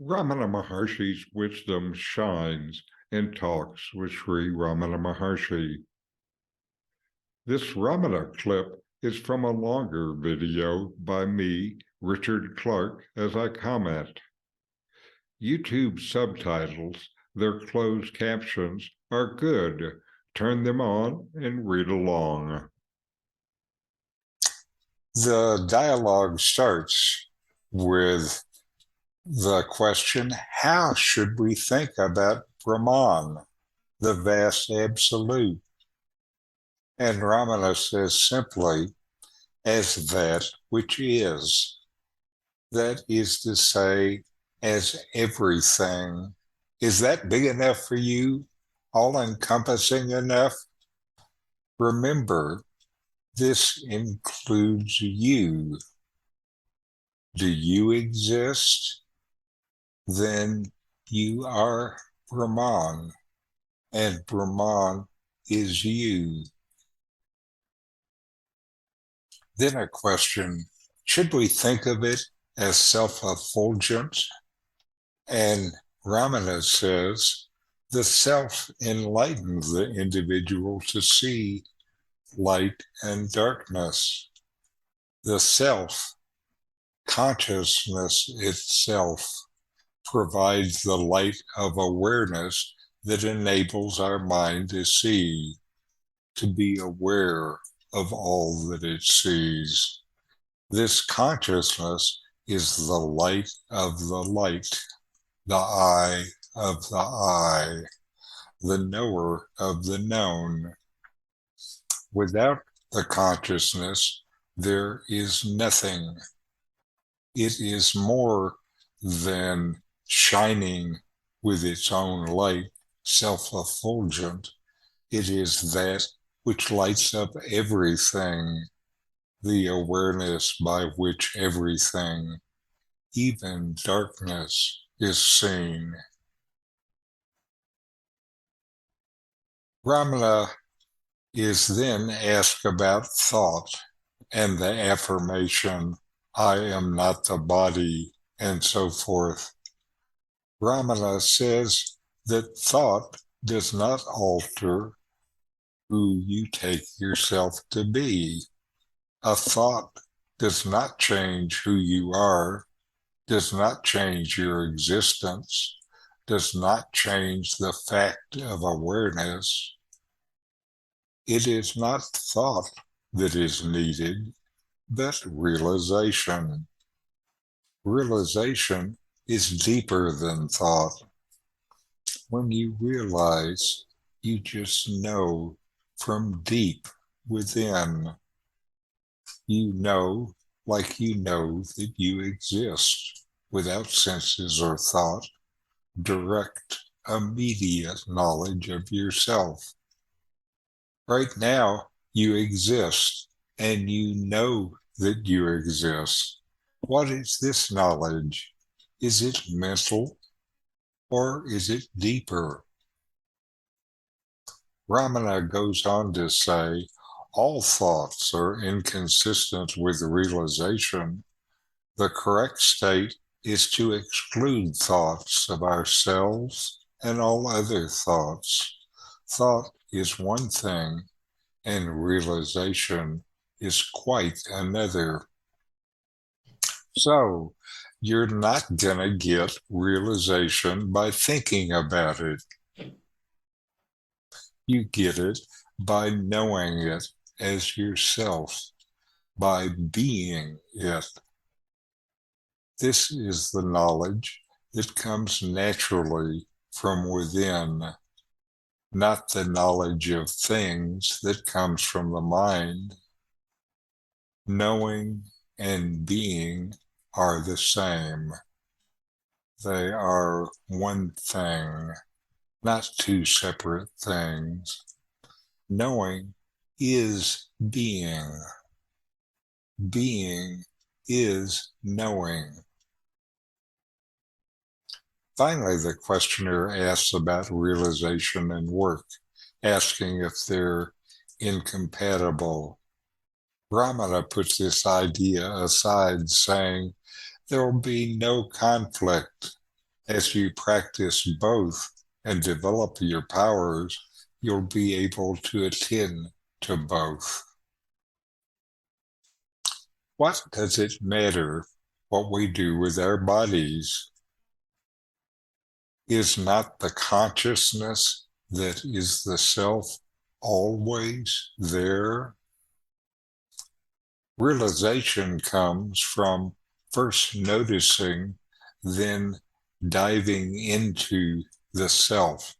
Ramana Maharshi's wisdom shines in talks with Sri Ramana Maharshi. This Ramana clip is from a longer video by me, Richard Clarke, as I comment. YouTube subtitles, their closed captions, are good. Turn them on and read along. The dialogue starts with the question, how should we think about Brahman, the vast absolute? And Ramana says simply, as that which is. That is to say, as everything. Is that big enough for you? All encompassing enough? Remember, this includes you. Do you exist? Then you are Brahman, and Brahman is you. Then a question, should we think of it as self-effulgent? And Ramana says, the self enlightens the individual to see light and darkness. The self, consciousness itself, provides the light of awareness that enables our mind to see, to be aware of all that it sees. This consciousness is the light of the light, the eye of the eye, the knower of the known. Without the consciousness, there is nothing. It is more than shining with its own light, self-effulgent. It is that which lights up everything, the awareness by which everything, even darkness, is seen. Ramana is then asked about thought and the affirmation, I am not the body, and so forth. Ramana says that thought does not alter who you take yourself to be. A thought does not change who you are, does not change your existence, does not change the fact of awareness. It is not thought that is needed, but realization. Realization is deeper than thought. When you realize, you just know from deep within. You know, like you know that you exist without senses or thought, direct, immediate knowledge of yourself. Right now, you exist and you know that you exist. What is this knowledge? Is it mental or is it deeper? Ramana goes on to say, all thoughts are inconsistent with realization. The correct state is to exclude thoughts of ourselves and all other thoughts. Thought is one thing, and realization is quite another. So, you're not going to get realization by thinking about it. You get it by knowing it as yourself, by being it. This is the knowledge that comes naturally from within, not the knowledge of things that comes from the mind. Knowing and being are the same. They are one thing, not two separate things. Knowing is being. Being is knowing. Finally, the questioner asks about realization and work, asking if they're incompatible. Ramana puts this idea aside, saying there will be no conflict. As you practice both and develop your powers, you'll be able to attend to both. What does it matter what we do with our bodies? Is not the consciousness that is the self always there? Realization comes from first noticing, then diving into the self,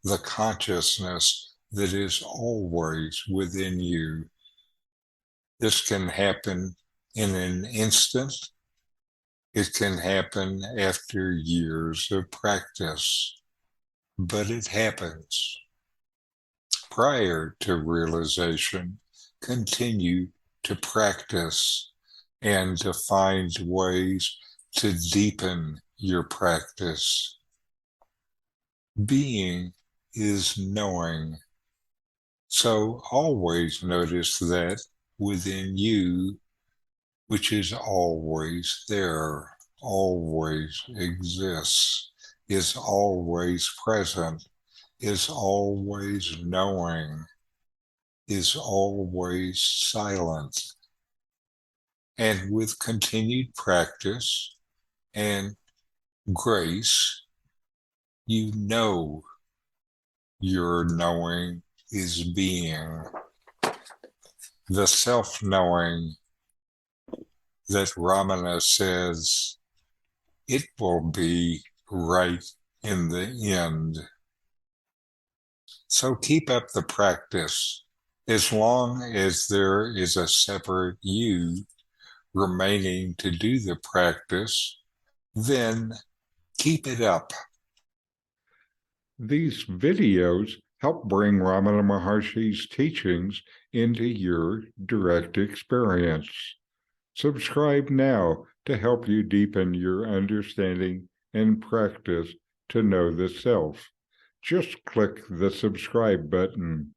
the consciousness that is always within you. This can happen in an instant. It can happen after years of practice, but it happens. Prior to realization, continue to practice and to find ways to deepen your practice. Being is knowing. So always notice that within you, which is always there, always exists, is always present, is always knowing, is always silent. And with continued practice and grace, you know your knowing is being. The self-knowing that Ramana says, it will be right in the end. So keep up the practice. As long as there is a separate you remaining to do the practice, then keep it up. These videos help bring Ramana Maharshi's teachings into your direct experience. Subscribe now to help you deepen your understanding and practice to know the self. Just click the subscribe button.